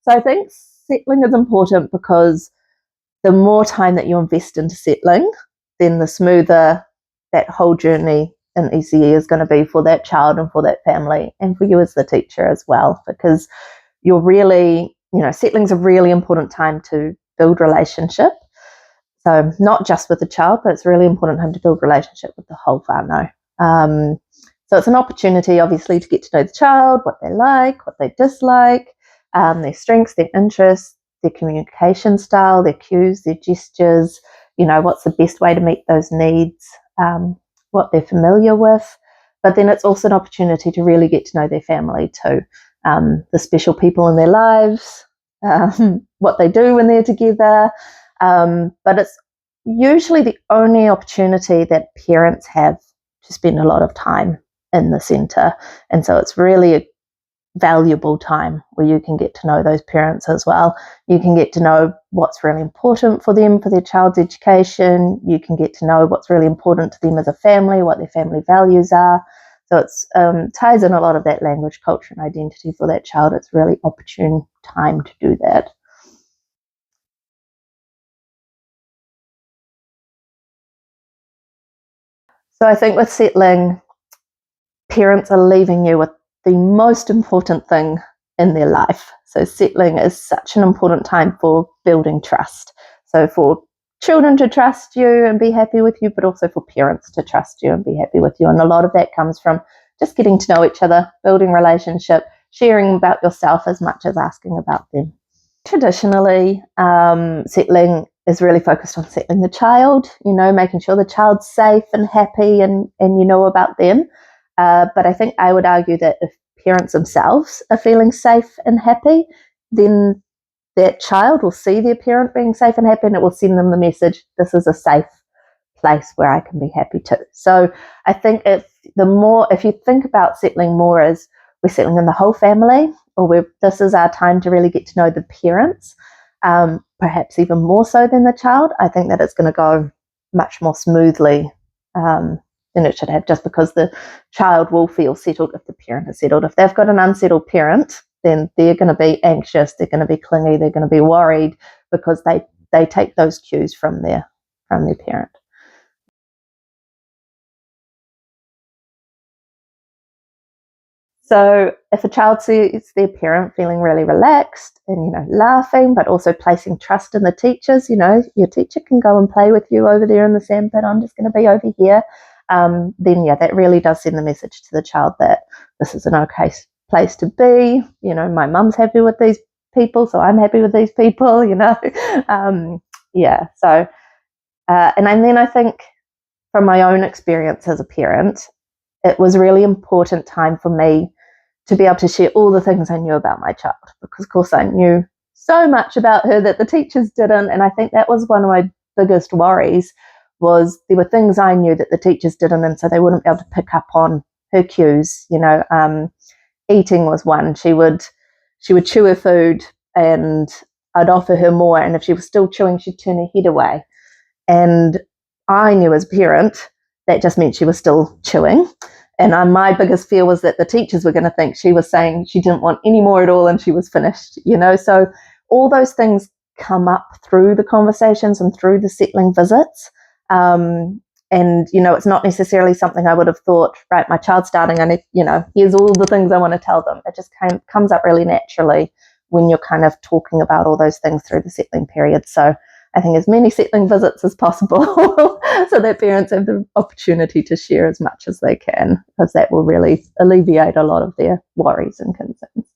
So I think settling is important because the more time that you invest into settling, then the smoother that whole journey and easier is going to be for that child and for that family and for you as the teacher as well, because you're really, settling's a really important time to build relationship. So not just with the child, but it's a really important time to build relationship with the whole whānau. So it's an opportunity, obviously, to get to know the child, what they like, what they dislike, their strengths, their interests, their communication style, their cues, their gestures, what's the best way to meet those needs, what they're familiar with. But then it's also an opportunity to really get to know their family too, the special people in their lives, what they do when they're together. But it's usually the only opportunity that parents have to spend a lot of time in the centre. And so it's really a valuable time where you can get to know those parents as well. You can get to know what's really important for them, for their child's education. You can get to know what's really important to them as a family, what their family values are. So it's ties in a lot of that language, culture and identity for that child. It's a really opportune time to do that. So I think with settling, parents are leaving you with the most important thing in their life. So settling is such an important time for building trust. So for children to trust you and be happy with you, but also for parents to trust you and be happy with you. And a lot of that comes from just getting to know each other, building relationship, sharing about yourself as much as asking about them. Traditionally, settling is really focused on settling the child, making sure the child's safe and happy and you know about them. But I think I would argue that if parents themselves are feeling safe and happy, then that child will see their parent being safe and happy, and it will send them the message, this is a safe place where I can be happy too. So I think if you think about settling more as we're settling in the whole family, or this is our time to really get to know the parents, perhaps even more so than the child, I think that it's going to go much more smoothly than it should have, just because the child will feel settled if the parent is settled. If they've got an unsettled parent, then they're going to be anxious, they're going to be clingy, they're going to be worried because they take those cues from their parent. So if a child sees their parent feeling really relaxed and, laughing, but also placing trust in the teachers, your teacher can go and play with you over there in the sandpit, I'm just going to be over here. Then that really does send the message to the child that this is an okay place to be. My mum's happy with these people, so I'm happy with these people, So, and then I think from my own experience as a parent, it was a really important time for me to be able to share all the things I knew about my child, because of course I knew so much about her that the teachers didn't. And I think that was one of my biggest worries, was there were things I knew that the teachers didn't, and so they wouldn't be able to pick up on her cues. Eating was one. She would chew her food and I'd offer her more, and if she was still chewing, she'd turn her head away. And I knew as a parent that just meant she was still chewing. And my biggest fear was that the teachers were going to think she was saying she didn't want any more at all and she was finished, So all those things come up through the conversations and through the settling visits. And, it's not necessarily something I would have thought, right, my child's starting, and here's all the things I want to tell them. It just comes up really naturally when you're kind of talking about all those things through the settling period. So I think as many settling visits as possible so that parents have the opportunity to share as much as they can, because that will really alleviate a lot of their worries and concerns.